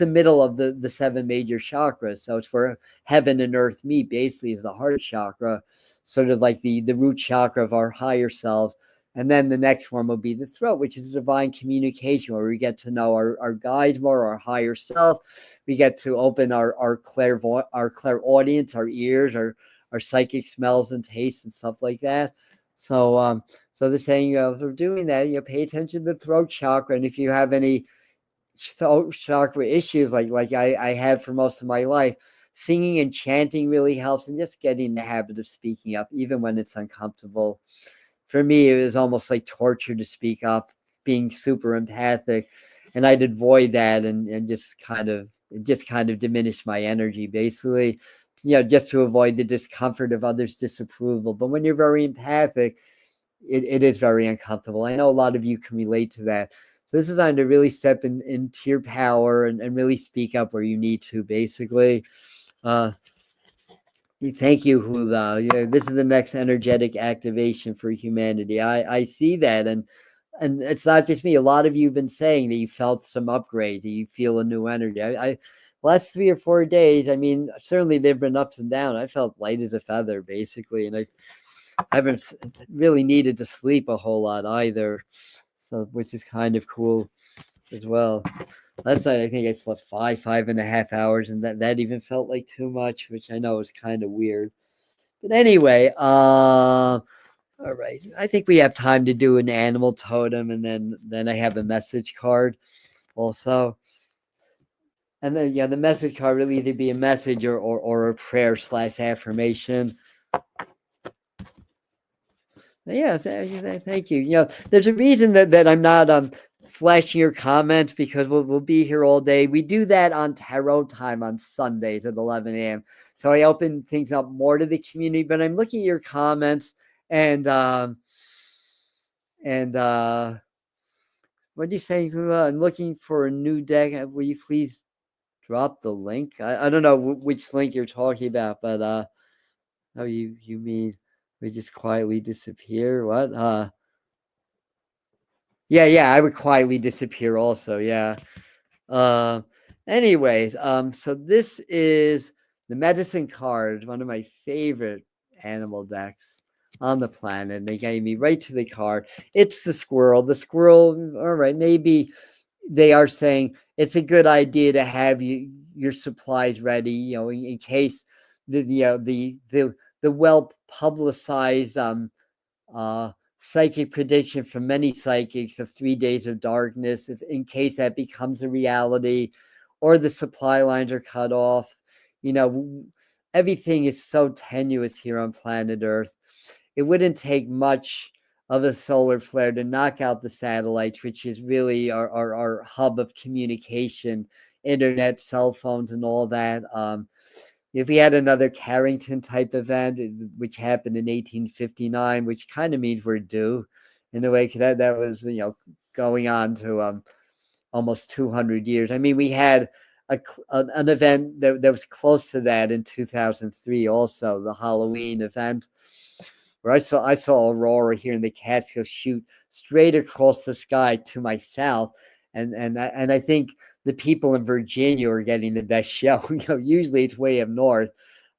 middle of the seven major chakras. So it's where heaven and earth meet, basically, is the heart chakra, sort of like the root chakra of our higher selves. And then the next one will be the throat, which is divine communication, where we get to know our guides more, our higher self. We get to open our clairaudience, our ears, our psychic smells and tastes and stuff like that. So they're saying, for doing that, pay attention to the throat chakra. And if you have any throat chakra issues like I had for most of my life, singing and chanting really helps, and just getting the habit of speaking up, even when it's uncomfortable. For me, it was almost like torture to speak up, being super empathic, and I'd avoid that and just kind of diminish my energy, basically, just to avoid the discomfort of others' disapproval. But when you're very empathic, it is very uncomfortable. I know a lot of you can relate to that. So this is time to really step into your power and really speak up where you need to, basically. Thank you, Hula. This is the next energetic activation for humanity. I see that, and it's not just me. A lot of you have been saying that you felt some upgrade, that you feel a new energy. I last 3 or 4 days, I mean, certainly there've been ups and downs. I felt light as a feather, basically, and I haven't really needed to sleep a whole lot either, so which is kind of cool as well. Last night, I think I slept 5.5 hours, and that even felt like too much, which I know is kind of weird. But anyway, all right. I think we have time to do an animal totem, and then I have a message card also. And then, the message card will either be a message or a prayer / affirmation. Yeah, thank you. There's a reason that I'm not flashing your comments, because we'll be here all day. We do that on tarot time on Sundays at 11 a.m. So I open things up more to the community, but I'm looking at your comments and what are you saying? I'm looking for a new deck. Will you please drop the link? I don't know which link you're talking about, but oh, you mean we just quietly disappear? What? Yeah, I would quietly disappear also. Yeah. Anyways, so this is the medicine card, one of my favorite animal decks on the planet. They gave me right to the card. It's the squirrel. The squirrel, all right, maybe they are saying it's a good idea to have your supplies ready, in case the well publicized psychic prediction from many psychics of 3 days of darkness, if in case that becomes a reality, or the supply lines are cut off. Everything is so tenuous here on planet Earth. It wouldn't take much of a solar flare to knock out the satellites, which is really our hub of communication, internet, cell phones, and all that. If we had another Carrington type event, which happened in 1859, which kind of means we're due in a way, because that was going on to almost 200 years. I mean, we had an event that was close to that in 2003, also the Halloween event. where I saw aurora here in the Catskills shoot straight across the sky to my south, and I think the people in Virginia are getting the best show. Usually it's way up north.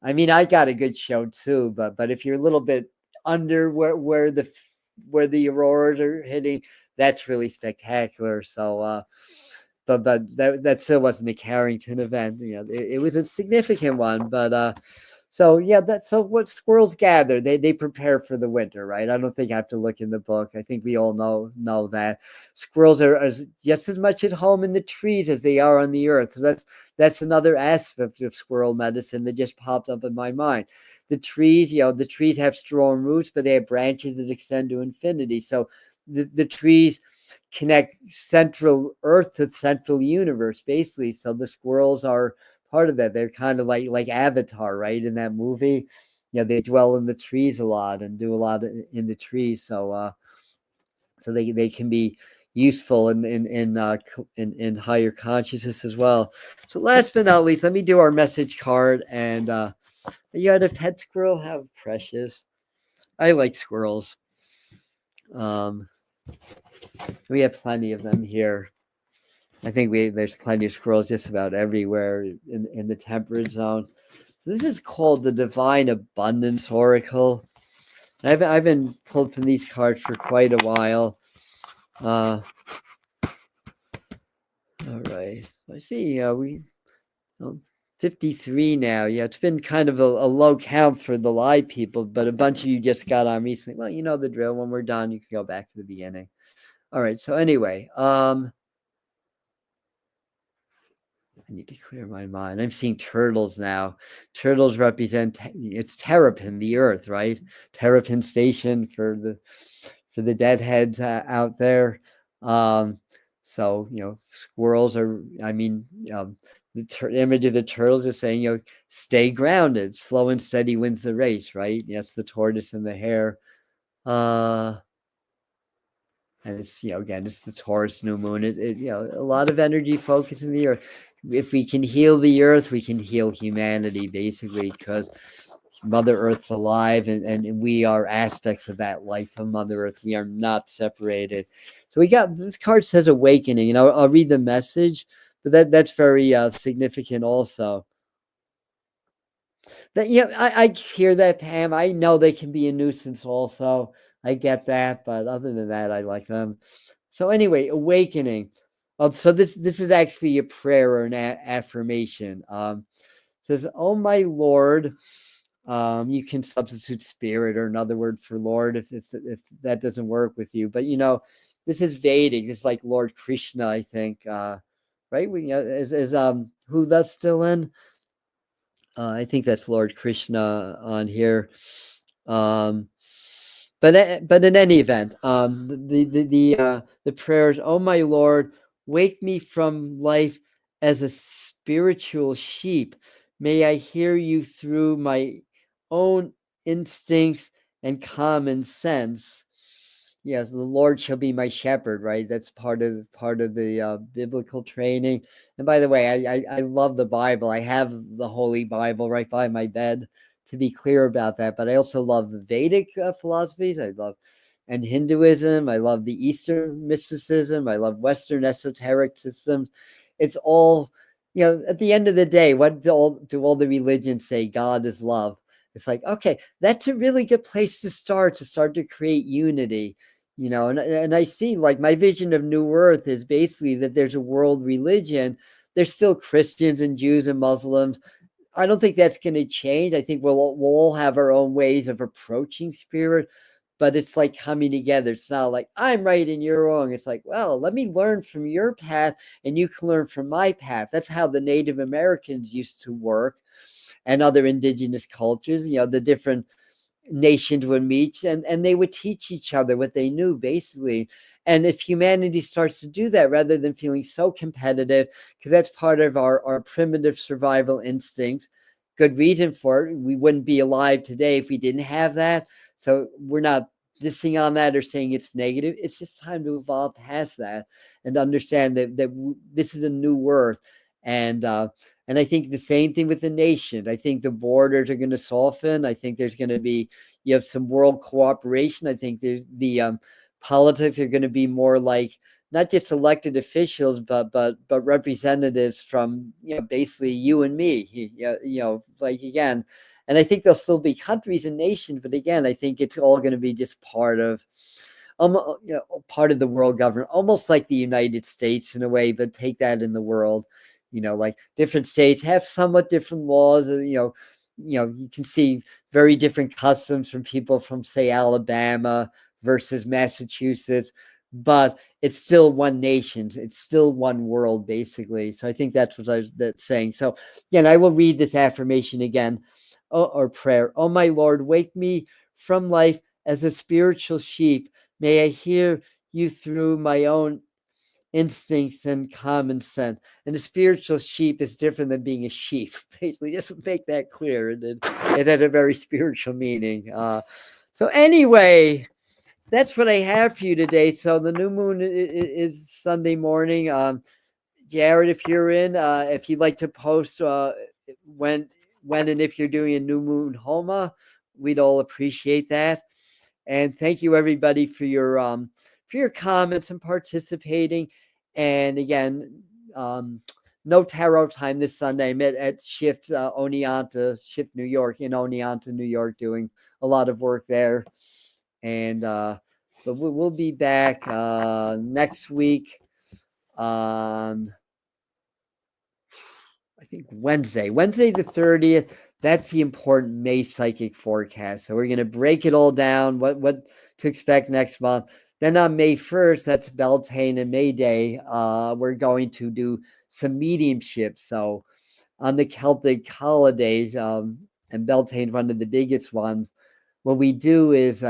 I mean, I got a good show too, but if you're a little bit under where the auroras are hitting, that's really spectacular. So but that still wasn't a Carrington event. It was a significant one, but so yeah, that's so what squirrels gather. They prepare for the winter, right? I don't think I have to look in the book. I think we all know that squirrels are just as much at home in the trees as they are on the earth. So that's another aspect of squirrel medicine that just popped up in my mind. The trees have strong roots, but they have branches that extend to infinity. So the trees connect central earth to central universe, basically. So the squirrels are part of that. They're kind of like Avatar, right? In that movie, they dwell in the trees a lot and do a lot in the trees. So they can be useful in higher consciousness as well. So last but not least, let me do our message card. And you had a pet squirrel? How precious! I like squirrels. We have plenty of them here. I think there's plenty of squirrels just about everywhere in the temperate zone. So this is called the Divine Abundance Oracle. I've been pulled from these cards for quite a while. All right, I see. We 53 now. Yeah, it's been kind of a low count for the live people, but a bunch of you just got on recently. Well, you know the drill. When we're done, you can go back to the beginning. All right. So anyway, I need to clear my mind. I'm seeing turtles now. Turtles represent it's Terrapin, the Earth, right? Terrapin Station for the deadheads out there. So squirrels are. I mean, the image of the turtles is saying, stay grounded. Slow and steady wins the race, right? Yes, the tortoise and the hare. And it's again, it's the Taurus New Moon. It a lot of energy focus in the earth. If we can heal the earth, we can heal humanity, basically, because Mother Earth's alive, and we are aspects of that life of Mother Earth. We are not separated. So we got this card says awakening. I'll read the message, but that's very significant also. That I hear that, Pam. I know they can be a nuisance also. I get that, but other than that, I like them. So anyway, awakening. So this is actually a prayer or an affirmation. Says, "Oh my Lord," you can substitute spirit or another word for Lord if that doesn't work with you. But this is Vedic. It's like Lord Krishna, I think. Right? Is who that's still in? I think that's Lord Krishna on here. But in any event, the prayers, "Oh my Lord, wake me from life as a spiritual sheep. May I hear you through my own instincts and common sense." Yes, the Lord shall be my shepherd, right? That's part of the biblical training. And by the way, I love the Bible. I have the Holy Bible right by my bed, to be clear about that. But I also love the Vedic philosophies. I love and Hinduism. I love the Eastern mysticism. I love Western esoteric systems. It's all, at the end of the day, what do all the religions say? God is love. It's like, okay, that's a really good place to start to create unity. And I see, like, my vision of New Earth is basically that there's a world religion. There's still Christians and Jews and Muslims. I don't think that's going to change. I think we'll all have our own ways of approaching spirit, but it's like coming together. It's not like I'm right and you're wrong. It's like, well, let me learn from your path and you can learn from my path. That's how the Native Americans used to work, and other indigenous cultures. The different nations would meet, and they would teach each other what they knew, basically. And if humanity starts to do that, rather than feeling so competitive, because that's part of our primitive survival instinct, good reason for it. We wouldn't be alive today if we didn't have that. So we're not dissing on that or saying it's negative. It's just time to evolve past that and understand that this is a new earth. And I think the same thing with the nation. I think the borders are going to soften. I think there's going to be, you have some world cooperation. I think there's the politics are going to be more like not just elected officials, but representatives from, basically you and me. Like, again, and I think there'll still be countries and nations, but again, I think it's all going to be just part of, part of the world government, almost like the United States in a way, but take that in the world. Like different states have somewhat different laws. You can see very different customs from people from, say, Alabama versus Massachusetts, but it's still one nation. It's still one world, basically. So I think that's what I was saying. So again, I will read this affirmation again, or prayer. Oh, my Lord, wake me from life as a spiritual sheep. May I hear you through my own instincts and common sense. And the spiritual sheep is different than being a sheep. Basically, just make that clear. It had a very spiritual meaning. So anyway, that's what I have for you today. So the new moon is Sunday morning. Jared, if you're in, if you'd like to post when and if you're doing a new moon homa, we'd all appreciate that. And thank you, everybody, for your comments and participating. And again, no tarot time this Sunday. I'm at Shift Oneonta, Shift New York, in Oneonta, New York, doing a lot of work there. And but we'll be back next week on, I think, Wednesday the 30th. That's the important May psychic forecast. So we're going to break it all down, what to expect next month. Then on May 1st, that's Beltane and May Day, we're going to do some mediumship. So on the Celtic holidays, and Beltane, one of the biggest ones, what we do is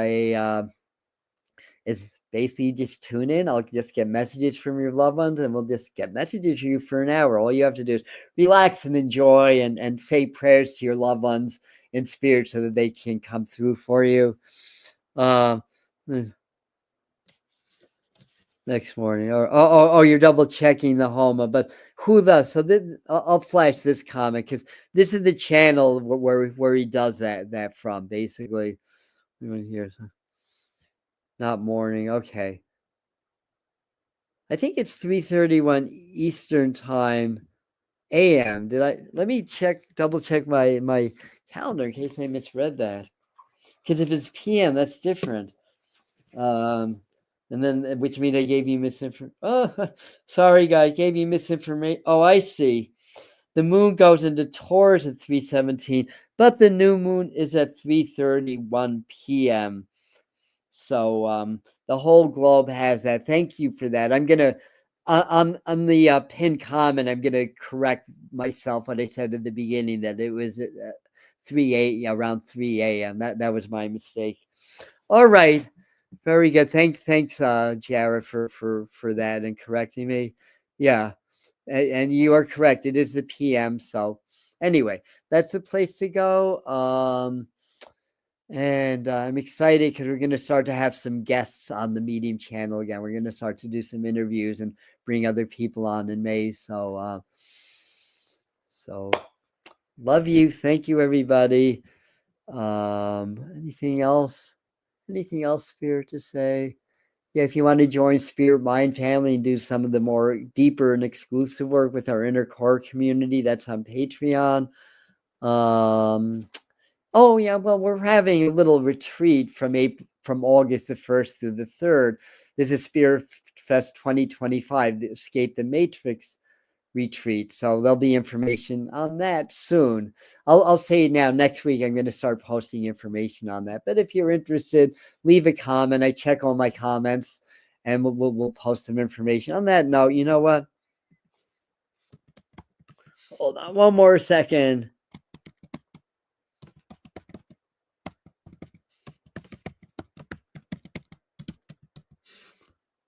is basically just tune in. I'll just get messages from your loved ones, and we'll just get messages from you for an hour. All you have to do is relax and enjoy, and say prayers to your loved ones in spirit so that they can come through for you. Next morning, or you're double checking the homa, but so this, I'll flash this comic because this is the channel where he does that from, basically. Here, not morning. Okay. I think it's 3:31 Eastern time AM. Let me double check my calendar in case I misread that. Because if it's PM, that's different. And then, which means I gave you misinformation. Oh, sorry, guys, gave you misinformation. Oh, I see. The moon goes into Taurus at 3:17, but the new moon is at 3:31 p.m. So the whole globe has that. Thank you for that. I'm gonna on the pinned comment, I'm gonna correct myself what I said at the beginning, that it was at around 3 a.m. That was my mistake. All right, very good. Thanks, Jared, for that and correcting me. Yeah, and you are correct. It is the PM. So anyway, that's the place to go. And I'm excited because we're going to start to have some guests on the Medium channel again. We're going to start to do some interviews and bring other people on in May. So love you. Thank you, everybody. Anything else? Anything else, Spirit, to say? Yeah, if you want to join Spirit Mind Family and do some of the more deeper and exclusive work with our inner core community, that's on Patreon. Oh yeah, well, we're having a little retreat from August the 1st through the 3rd. There's a Spirit Fest 2025, the Escape the Matrix retreat. So there'll be information on that soon. I'll say now, next week I'm going to start posting information on that. But if you're interested, leave a comment. I check all my comments, and we'll post some information. On that note, you know what? Hold on one more second.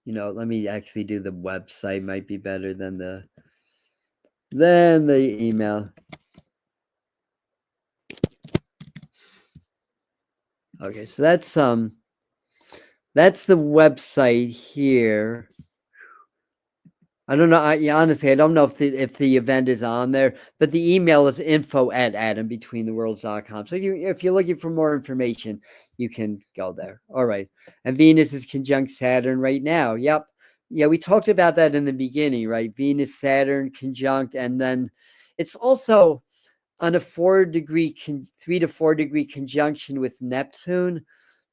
Let me actually do the website. Might be better than the email. Okay, so that's the website here. I don't know. Yeah, honestly, I don't know if the event is on there, but the email is info@atombetweentheworlds.com. So if you're looking for more information, you can go there. All right. And Venus is conjunct Saturn right now. Yep. Yeah, we talked about that in the beginning, right? Venus, Saturn conjunct, and then it's also on a 3 to 4 degree conjunction with Neptune.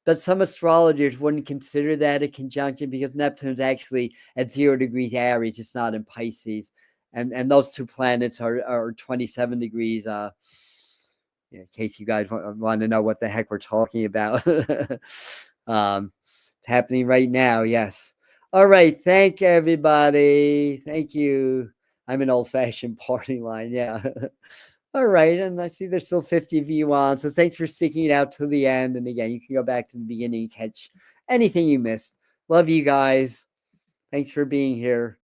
But some astrologers wouldn't consider that a conjunction because Neptune's actually at 0 degrees Aries, it's not in Pisces. And those two planets are 27 degrees. In case you guys want to know what the heck we're talking about. It's happening right now, yes. All right, thank everybody. Thank you. I'm an old-fashioned party line, yeah. All right, and I see there's still 50 of you on, so thanks for sticking it out to the end. And again, you can go back to the beginning and catch anything you missed. Love you guys. Thanks for being here.